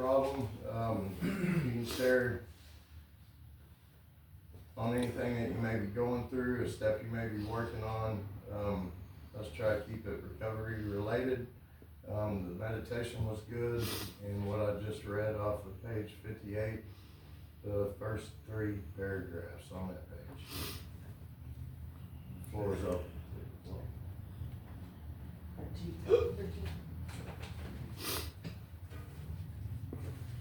problem. You can share on anything that you may be going through, a step you may be working on. Let's try to keep it recovery related. The meditation was good, and what I just read off of page 58, the first 3 paragraphs on that page. Floor is open.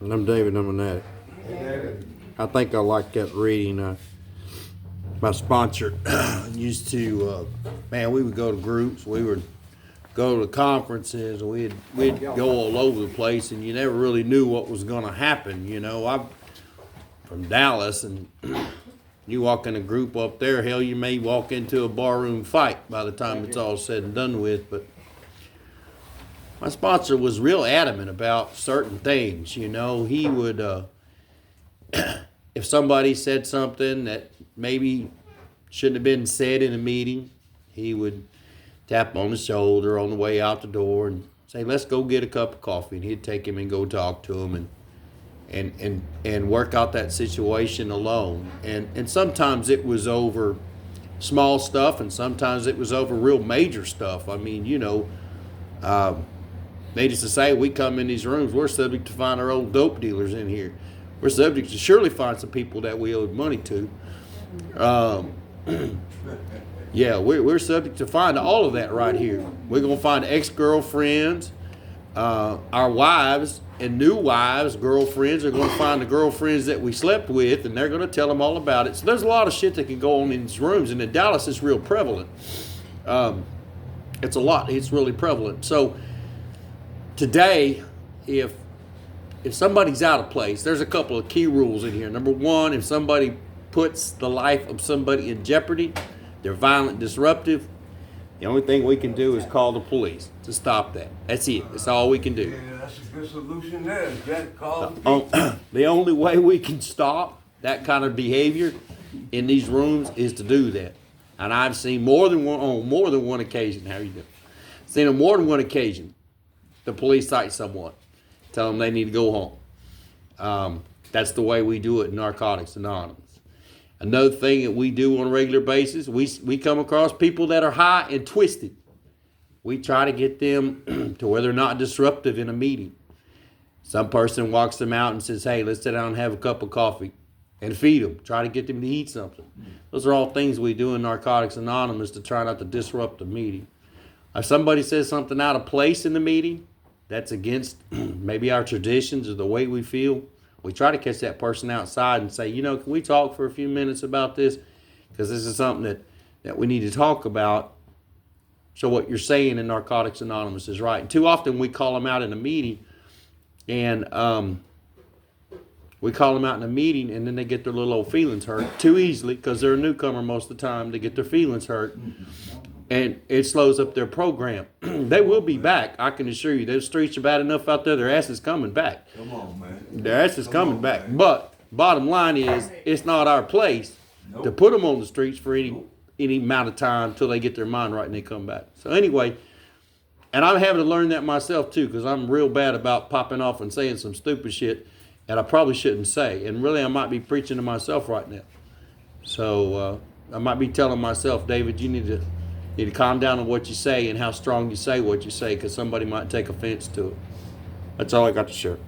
And I'm David, I'm an addict. Hey, David. I think I like that reading. My sponsor used to, man, we would go to groups, we would go to conferences, and we'd go all over the place, and you never really knew what was going to happen. You know, I'm from Dallas, and you walk in a group up there, hell, you may walk into a barroom fight by the time it's all said and done with. But my sponsor was real adamant about certain things. You know, he would, if somebody said something that maybe shouldn't have been said in a meeting, he would tap on the shoulder on the way out the door and say, let's go get a cup of coffee. And he'd take him and go talk to him and work out that situation alone. And sometimes it was over small stuff, and sometimes it was over real major stuff. I mean, you know, needless to say, we come in these rooms, we're subject to find our old dope dealers in here. We're subject to surely find some people that we owed money to. Yeah, we're subject to find all of that right here. We're going to find ex-girlfriends, our wives and new wives, girlfriends are going to find the girlfriends that we slept with, and they're going to tell them all about it. So there's a lot of shit that can go on in these rooms, and in Dallas it's real prevalent. It's a lot. It's really prevalent. So today, if somebody's out of place, there's a couple of key rules in here. Number one, if somebody puts the life of somebody in jeopardy, they're violent, disruptive, the only thing we can do is call the police to stop that. That's it. That's all we can do. Yeah, that's a good solution there. Jack, call The only way we can stop that kind of behavior in these rooms is to do that. And I've seen on more than one occasion, how you doing? Seen on more than one occasion, the police cite someone, tell them they need to go home. That's the way we do it in Narcotics Anonymous. Another thing that we do on a regular basis, we come across people that are high and twisted. We try to get them to where they're not disruptive in a meeting. Some person walks them out and says, hey, let's sit down and have a cup of coffee and feed them. Try to get them to eat something. Those are all things we do in Narcotics Anonymous to try not to disrupt the meeting. If somebody says something out of place in the meeting, that's against maybe our traditions or the way we feel, we try to catch that person outside and say, you know, can we talk for a few minutes about this? Because this is something that we need to talk about. So what you're saying in Narcotics Anonymous is right. And too often we call them out in a meeting, and and then they get their little old feelings hurt too easily because they're a newcomer most of the time. They get their feelings hurt. And it slows up their program. They will be back, I can assure you. Those streets are bad enough out there, their ass is coming back. Come on, man. Their ass is coming back. But bottom line is, it's not our place to put them on the streets for any amount of time until they get their mind right and they come back. So anyway, and I'm having to learn that myself too, because I'm real bad about popping off and saying some stupid shit that I probably shouldn't say. And really, I might be preaching to myself right now. So I might be telling myself, David, you need to calm down on what you say and how strong you say what you say, because somebody might take offense to it. That's all I got to share.